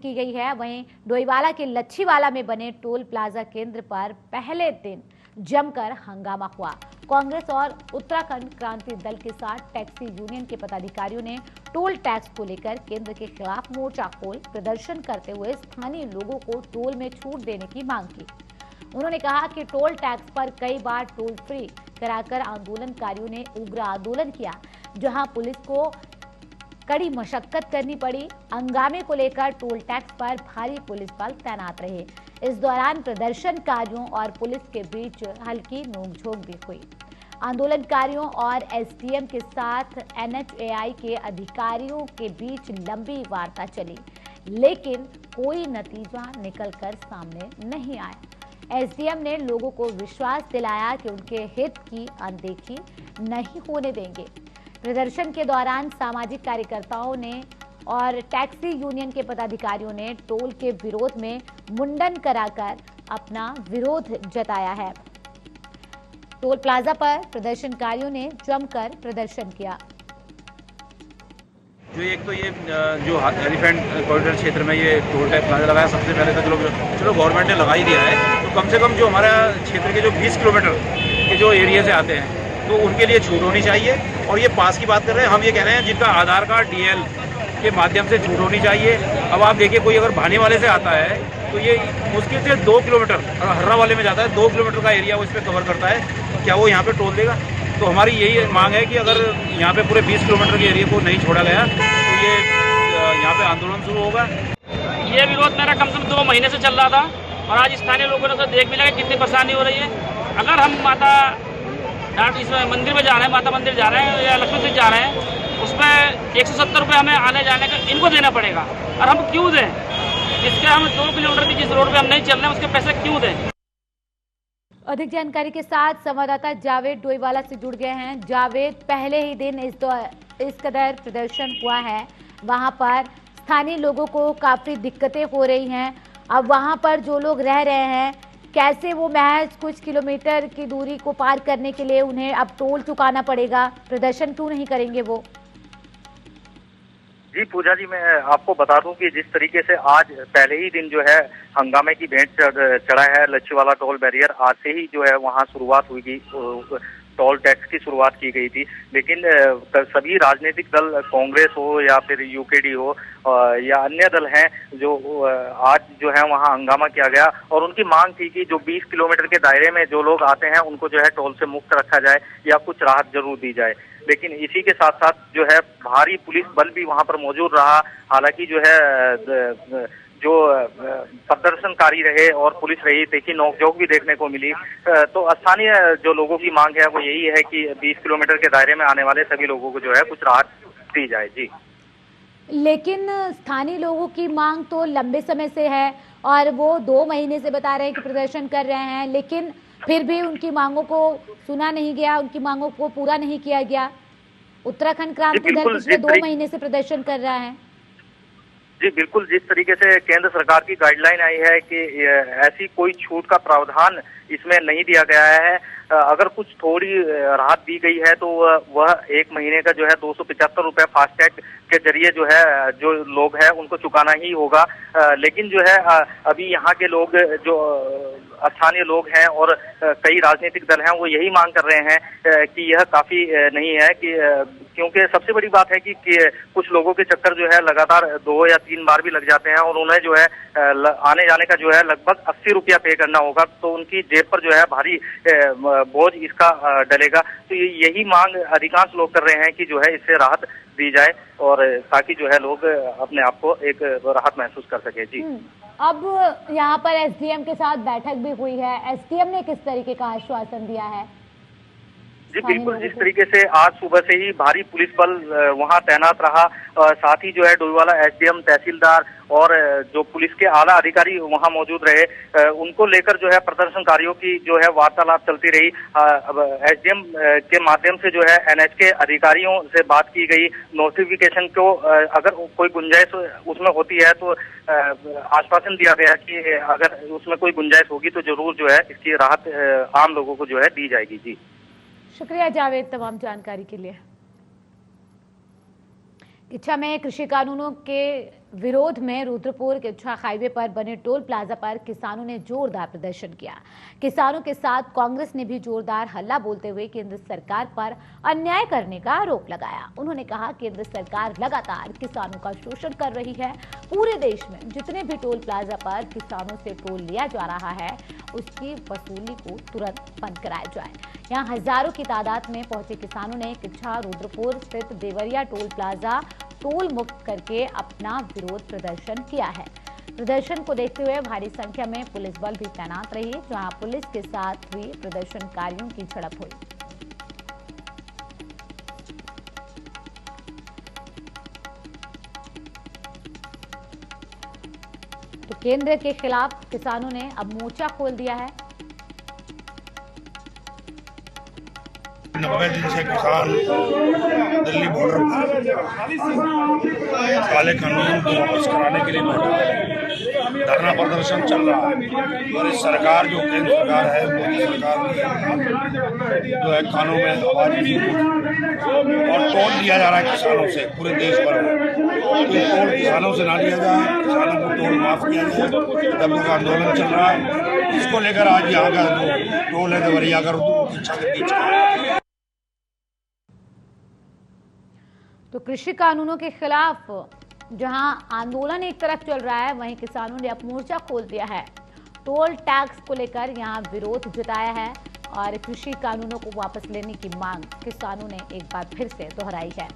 की गई है। वहीं डोईवाला के लच्छीवाला में बने टोल प्लाजा केंद्र पर पहले दिन जमकर हंगामा हुआ। कांग्रेस और उत्तराखंड क्रांति दल के साथ टैक्सी यूनियन के पदाधिकारियों ने टोल टैक्स को लेकर केंद्र के खिलाफ मोर्चा खोल प्रदर्शन करते हुए स्थानीय लोगों को टोल में छूट देने की मांग की। उन्होंने कहा कि टोल टैक्स पर कई बार टोल फ्री कराकर आंदोलनकारियों ने उग्र आंदोलन किया, जहां पुलिस को कड़ी मशक्कत करनी पड़ी। हंगामे को लेकर टोल टैक्स पर भारी पुलिस बल तैनात रहे। इस दौरान प्रदर्शनकारियों और पुलिस के बीच हल्की नोकझोंक भी हुई। आंदोलनकारियों और एसडीएम के साथ एनएचएआई के अधिकारियों के बीच लंबी वार्ता चली, लेकिन कोई नतीजा निकलकर सामने नहीं आया। एसडीएम ने लोगों को विश्वास दिलाया कि उनके हित की अनदेखी नहीं होने देंगे। प्रदर्शन के दौरान सामाजिक कार्यकर्ताओं ने और टैक्सी यूनियन के पदाधिकारियों ने टोल के विरोध में मुंडन कराकर अपना विरोध जताया है। टोल प्लाजा पर प्रदर्शनकारियों ने जमकर प्रदर्शन किया। जो एक तो ये जो एलिफेंट कॉरिडोर क्षेत्र में ये टोल टैक्स प्लाजा लगाया, सबसे पहले तो चलो गवर्नमेंट ने लगा ही दिया है, तो कम से कम जो हमारा क्षेत्र के जो 20 किलोमीटर के जो एरिया से आते हैं तो उनके लिए छूट होनी चाहिए। और ये पास की बात कर रहे हैं, हम ये कह रहे हैं जिनका आधार कार्ड डीएल के माध्यम से छूट होनी चाहिए। अब आप देखिए, कोई अगर भाने वाले से आता है तो ये मुश्किल से 2 किलोमीटर, और हर्रा वाले में जाता है 2 किलोमीटर का एरिया वो इस पर कवर करता है, क्या वो यहाँ पे टोल देगा? तो हमारी यही मांग है कि अगर यहाँ पे पूरे 20 किलोमीटर के एरिया को नहीं छोड़ा गया तो ये यहाँ पे आंदोलन शुरू होगा। ये विरोध मेरा कम से कम 2 महीने से चल रहा था और आज स्थानीय लोगों ने तो देख भी लगा कितनी परेशानी हो रही है। अगर हम माता इसमें मंदिर में जा रहे हैं, माता मंदिर जा रहे हैं या लक्ष्मी सिंह जा रहे हैं, उसमें 170 रुपये हमें आने जाने का इनको देना पड़ेगा। और हम क्यों दें? इसके हम 2 किलोमीटर की जिस रोड पे हम नहीं चल रहे हैं उसके पैसे क्यों दें? अधिक जानकारी के साथ संवाददाता जावेद डोईवाला से जुड़ गए हैं। जावेद, पहले ही दिन इस कदर प्रदर्शन हुआ है, वहां पर स्थानीय लोगों को काफी दिक्कतें हो रही हैं। अब वहां पर जो लोग रह रहे हैं, कैसे वो महज कुछ किलोमीटर की दूरी को पार करने के लिए उन्हें अब टोल चुकाना पड़ेगा? प्रदर्शन क्यों नहीं करेंगे वो? जी पूजा जी, मैं आपको बता दूं कि जिस तरीके से आज पहले ही दिन जो है हंगामे की भेंट चढ़ा है लच्छीवाला टोल बैरियर, आज से ही जो है वहां शुरुआत हुई, टोल टैक्स की शुरुआत की गई थी। लेकिन सभी राजनीतिक दल, कांग्रेस हो या फिर यूकेडी हो या अन्य दल हैं, जो आज जो है वहां हंगामा किया गया और उनकी मांग थी कि जो 20 किलोमीटर के दायरे में जो लोग आते हैं उनको जो है टोल से मुक्त रखा जाए या कुछ राहत जरूर दी जाए। लेकिन इसी के साथ साथ जो है भारी पुलिस बल भी वहां पर मौजूद रहा। हालांकि जो है जो प्रदर्शनकारी रहे और पुलिस रही, देखिए नोकझोंक भी देखने को मिली। तो स्थानीय जो लोगों की मांग है वो यही है कि 20 किलोमीटर के दायरे में आने वाले सभी लोगों को जो है कुछ राहत दी जाए। जी, लेकिन स्थानीय लोगों की मांग तो लंबे समय से है और वो 2 महीने से बता रहे हैं कि प्रदर्शन कर रहे हैं, लेकिन फिर भी उनकी मांगों को सुना नहीं गया, उनकी मांगों को पूरा नहीं किया गया। उत्तराखंड क्रांति दल पिछले 2 महीने से प्रदर्शन कर रहा है। जी बिल्कुल, जिस तरीके से केंद्र सरकार की गाइडलाइन आई है कि ऐसी कोई छूट का प्रावधान इसमें नहीं दिया गया है। अगर कुछ थोड़ी राहत दी गई है तो वह 1 महीने का जो है 275 रुपये फास्टैग के जरिए जो है जो लोग हैं उनको चुकाना ही होगा। लेकिन जो है अभी यहाँ के लोग, जो स्थानीय लोग हैं और कई राजनीतिक दल हैं, वो यही मांग कर रहे हैं कि यह काफी नहीं है, कि क्योंकि सबसे बड़ी बात है कि कुछ लोगों के चक्कर जो है लगातार 2 या 3 बार भी लग जाते हैं और उन्हें जो है आने जाने का जो है लगभग 80 रुपया पे करना होगा, तो उनकी जेब पर जो है भारी बोझ इसका डलेगा। तो यही मांग अधिकांश लोग कर रहे हैं कि जो है इससे राहत दी जाए और ताकि जो है लोग अपने आप को एक राहत महसूस कर सके। जी, अब यहाँ पर एसडीएम के साथ बैठक भी हुई है, एसडीएम ने किस तरीके का आश्वासन दिया है? जी बिल्कुल, जिस तरीके से आज सुबह से ही भारी पुलिस बल वहां तैनात रहा, साथ ही जो है डोईवाला एसडीएम, तहसीलदार और जो पुलिस के आला अधिकारी वहां मौजूद रहे, उनको लेकर जो है प्रदर्शनकारियों की जो है वार्तालाप चलती रही। एसडीएम के माध्यम से जो है एनएच के अधिकारियों से बात की गई। नोटिफिकेशन को अगर कोई गुंजाइश उसमें होती है तो आश्वासन दिया गया कि अगर उसमें कोई गुंजाइश होगी तो जरूर जो है इसकी राहत आम लोगों को जो है दी जाएगी। जी, शुक्रिया जावेद तमाम जानकारी के लिए। किच्छा में कृषि कानूनों के विरोध में रुद्रपुर किच्छा हाईवे पर बने टोल प्लाजा पर किसानों ने जोरदार प्रदर्शन किया। किसानों के साथ कांग्रेस ने भी जोरदार हल्ला बोलते हुए केंद्र सरकार पर अन्याय करने का आरोप लगाया। उन्होंने कहा केंद्र सरकार लगातार किसानों का शोषण कर रही है। पूरे देश में जितने भी टोल प्लाजा पर किसानों से टोल लिया जा रहा है उसकी वसूली को तुरंत बंद कराया जाए। यहाँ हजारों की तादाद में पहुंचे किसानों ने किच्छा रुद्रपुर स्थित देवरिया टोल प्लाजा टोल मुक्त करके अपना विरोध प्रदर्शन किया है। प्रदर्शन को देखते हुए भारी संख्या में पुलिस बल भी तैनात रही, जहां पुलिस के साथ हुई प्रदर्शनकारियों की झड़प हुई। तो केंद्र के खिलाफ किसानों ने अब मोर्चा खोल दिया है। 90 दिन से किसान दिल्ली बॉर्डर पर काले कानून को वापस कराने के लिए बैठा है। धरना प्रदर्शन चल रहा है और इस सरकार जो केंद्र सरकार है मोदी सरकार की जो है कानून में आवाज नहीं और टोल लिया जा रहा है किसानों से पूरे देश भर में। तो टोल किसानों से ना लिया जाए, किसानों को टोल माफ किया जाए। तब तक आंदोलन चल रहा है, इसको लेकर आज यहाँ का जो टोल है देवरिया का किच्छा के बीच का। तो कृषि कानूनों के खिलाफ जहां आंदोलन एक तरफ चल रहा है, वहीं किसानों ने अब मोर्चा खोल दिया है। टोल टैक्स को लेकर यहां विरोध जताया है और कृषि कानूनों को वापस लेने की मांग किसानों ने एक बार फिर से दोहराई है।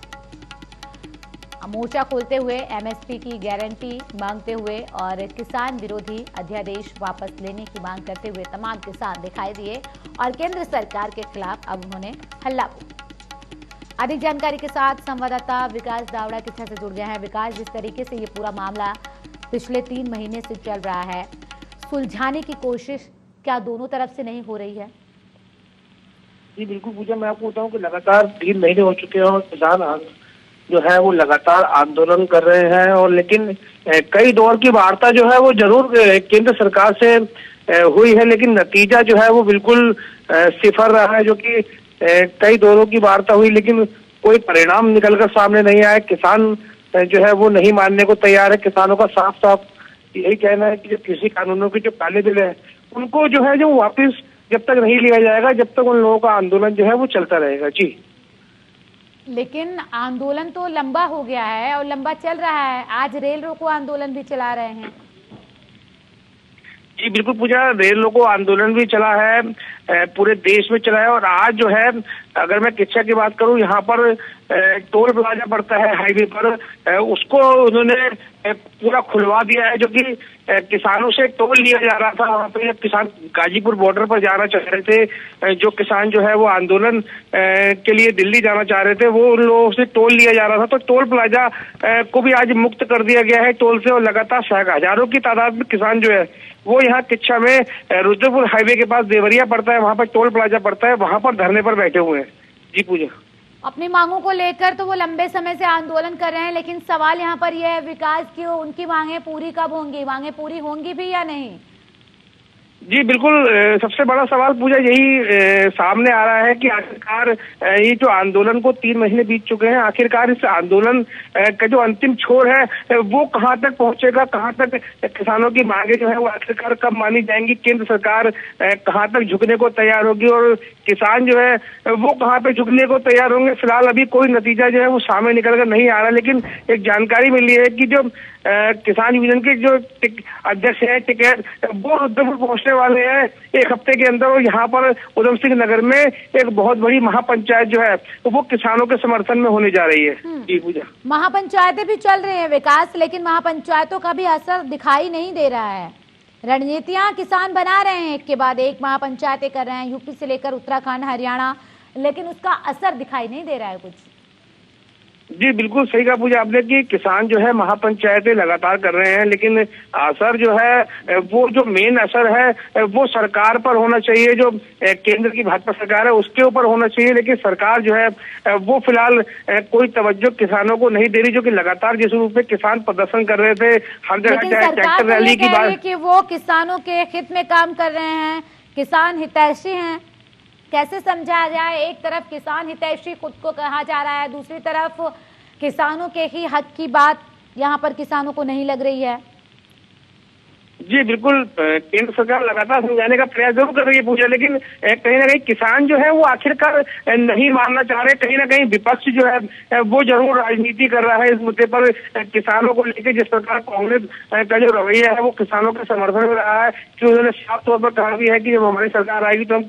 मोर्चा खोलते हुए एमएसपी की गारंटी मांगते हुए और किसान विरोधी अध्यादेश वापस लेने की मांग करते हुए तमाम किसान दिखाई दिए और केंद्र सरकार के खिलाफ अब उन्होंने हल्ला बोला। अधिक जानकारी के साथ संवाददाता विकास दावड़ा किच्छा से जुड़ गए हैं। विकास, जिस तरीके से ये पूरा मामला पिछले 3 महीने से चल रहा है, सुलझाने की कोशिश क्या दोनों तरफ से नहीं हो रही है? जी बिल्कुल पूजा, मैं आपको बताऊं कि लगातार 3 महीने हो चुके हैं और किसान जो है वो लगातार आंदोलन कर रहे हैं और लेकिन कई दौर की वार्ता जो है वो जरूर केंद्र सरकार से हुई है, लेकिन नतीजा जो है वो बिल्कुल सिफर रहा है। जो कि कई दौरों की वार्ता हुई लेकिन कोई परिणाम निकलकर सामने नहीं आया। किसान जो है वो नहीं मानने को तैयार है। किसानों का साफ साफ यही कहना है कि जो कृषि कानूनों के जो काले बिल है उनको जो है जो वापस जब तक नहीं लिया जाएगा, जब तक उन लोगों का आंदोलन जो है वो चलता रहेगा। जी, लेकिन आंदोलन तो लंबा हो गया है और लंबा चल रहा है। आज रेल रोको आंदोलन भी चला रहे हैं। जी बिल्कुल पूजा, रेल रोको आंदोलन भी चला है, पूरे देश में चला है। और आज जो है अगर मैं किच्छा की बात करूं, यहाँ पर टोल प्लाजा पड़ता है हाईवे पर, उसको उन्होंने पूरा खुलवा दिया है। जो कि किसानों से टोल लिया जा रहा था, वहाँ पे किसान गाजीपुर बॉर्डर पर जाना चाह रहे थे, जो किसान जो है वो आंदोलन के लिए दिल्ली जाना चाह रहे थे, वो उन लोगों से टोल लिया जा रहा था। तो टोल प्लाजा को भी आज मुक्त कर दिया गया है टोल से और लगातार हजारों की तादाद में किसान जो है वो यहाँ किच्छा में रुद्रपुर हाईवे के पास देवरिया पड़ता है, वहाँ पर टोल प्लाजा पड़ता है, वहाँ पर धरने पर बैठे हुए हैं। जी पूजा, अपनी मांगों को लेकर तो वो लंबे समय से आंदोलन कर रहे हैं, लेकिन सवाल यहाँ पर यह है विकास की उनकी मांगें पूरी कब होंगी, मांगें पूरी होंगी भी या नहीं? जी बिल्कुल, सबसे बड़ा सवाल पूजा यही सामने आ रहा है कि आखिरकार ये जो आंदोलन को 3 महीने बीत चुके हैं, आखिरकार इस आंदोलन का जो अंतिम छोर है वो कहाँ तक पहुंचेगा, कहाँ तक किसानों की मांगे जो है वो आखिरकार कब मानी जाएंगी, केंद्र सरकार कहाँ तक झुकने को तैयार होगी और किसान जो है वो कहाँ पे झुकने को तैयार होंगे। फिलहाल अभी कोई नतीजा जो है वो सामने निकल कर नहीं आ रहा, लेकिन एक जानकारी मिली है कि जो किसान यूनियन के जो अध्यक्ष है टिकैत, वो रुद्रपुर पहुंचने वाले हैं 1 हफ्ते के अंदर। और यहाँ पर उधम सिंह नगर में एक बहुत बड़ी महापंचायत जो है वो किसानों के समर्थन में होने जा रही है। जी पूजा, महापंचायतें भी चल रही हैं विकास, लेकिन महापंचायतों का भी असर दिखाई नहीं दे रहा है। रणनीतियां किसान बना रहे हैं, एक के बाद एक महापंचायतें कर रहे हैं, यूपी से लेकर उत्तराखंड, हरियाणा, लेकिन उसका असर दिखाई नहीं दे रहा है कुछ। जी बिल्कुल सही कहा पूजा आपने कि किसान जो है महापंचायतें लगातार कर रहे हैं, लेकिन असर जो है वो जो मेन असर है वो सरकार पर होना चाहिए, जो केंद्र की भाजपा सरकार है उसके ऊपर होना चाहिए। लेकिन सरकार जो है वो फिलहाल कोई तवज्जो किसानों को नहीं दे रही, जो कि लगातार जिस रूप में किसान प्रदर्शन कर रहे थे हर जगह, चाहे ट्रैक्टर रैली की बात कि वो किसानों के हित में काम कर रहे हैं, किसान हितैषी हैं। कैसे समझा जाए? एक तरफ किसान हितैषी खुद को कहा जा रहा है, दूसरी तरफ किसानों के ही हक की बात यहाँ पर किसानों को नहीं लग रही है? जी बिल्कुल, केंद्र सरकार लगातार समझाने का प्रयास जरूर कर रही है पूजा, लेकिन कहीं ना कहीं किसान जो है वो आखिरकार नहीं मानना चाह रहे। कहीं ना कहीं विपक्ष जो है वो जरूर राजनीति कर रहा है इस मुद्दे पर। किसानों को लेकर जिस प्रकार कांग्रेस का जो रवैया है वो किसानों के समर्थन में रहा है कि उन्होंने साफ तौर पर कहा भी है कि जब हमारी सरकार आएगी तो हम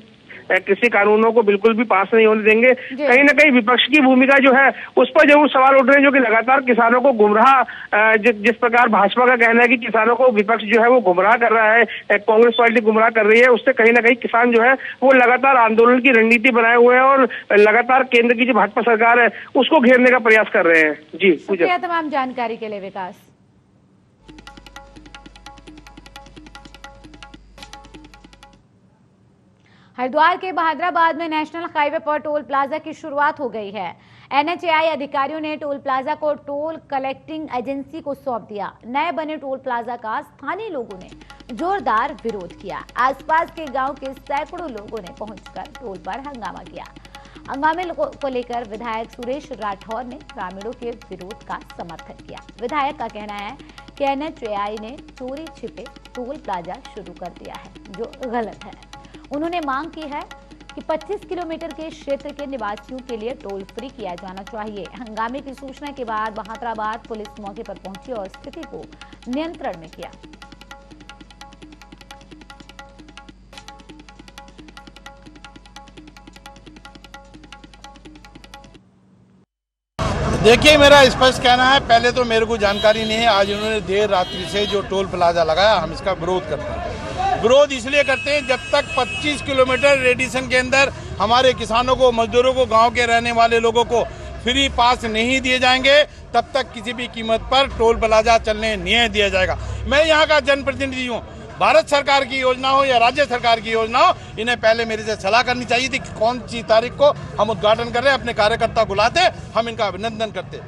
कृषि कानूनों को बिल्कुल भी पास नहीं होने देंगे। कहीं ना कहीं विपक्ष की भूमिका जो है उस पर जरूर सवाल उठ रहे हैं, जो कि लगातार किसानों को गुमराह, जिस प्रकार भाजपा का कहना है कि किसानों को विपक्ष जो है वो गुमराह कर रहा है, कांग्रेस पार्टी गुमराह कर रही है, उससे कहीं ना कहीं किसान जो है वो लगातार आंदोलन की रणनीति बनाए हुए हैं और लगातार केंद्र की जो भाजपा सरकार है उसको घेरने का प्रयास कर रहे हैं। जी शुक्रिया तमाम जानकारी के लिए विकास। हरिद्वार के बहादुराबाद में नेशनल हाईवे पर टोल प्लाजा की शुरुआत हो गई है। NHAI अधिकारियों ने टोल प्लाजा को टोल कलेक्टिंग एजेंसी को सौंप दिया। नए बने टोल प्लाजा का स्थानीय लोगों ने जोरदार विरोध किया। आसपास के गांव के सैकड़ों लोगों ने पहुंचकर टोल पर हंगामा किया। हंगामे को लेकर विधायक सुरेश राठौर ने ग्रामीणों के विरोध का समर्थन किया। विधायक का कहना है कि NHAI ने चोरी छिपे टोल प्लाजा शुरू कर दिया है, जो गलत है। उन्होंने मांग की है कि 25 किलोमीटर के क्षेत्र के निवासियों के लिए टोल फ्री किया जाना चाहिए। हंगामे की सूचना के बाद बहादुराबाद पुलिस मौके पर पहुंची और स्थिति को नियंत्रण में किया। देखिए, मेरा स्पष्ट कहना है, पहले तो मेरे को जानकारी नहीं है। आज उन्होंने देर रात्रि से जो टोल प्लाजा लगाया, हम इसका विरोध करते हैं। विरोध इसलिए करते हैं, जब तक 25 किलोमीटर रेडिएशन के अंदर हमारे किसानों को, मजदूरों को, गांव के रहने वाले लोगों को फ्री पास नहीं दिए जाएंगे, तब तक किसी भी कीमत पर टोल प्लाजा चलने नहीं दिया जाएगा। मैं यहाँ का जनप्रतिनिधि हूँ। भारत सरकार की योजना हो या राज्य सरकार की योजना हो, इन्हें पहले मेरे से सलाह करनी चाहिए थी कि कौन सी तारीख को हम उद्घाटन कर रहे हैं। अपने कार्यकर्ता बुलाते, हम इनका अभिनंदन करते।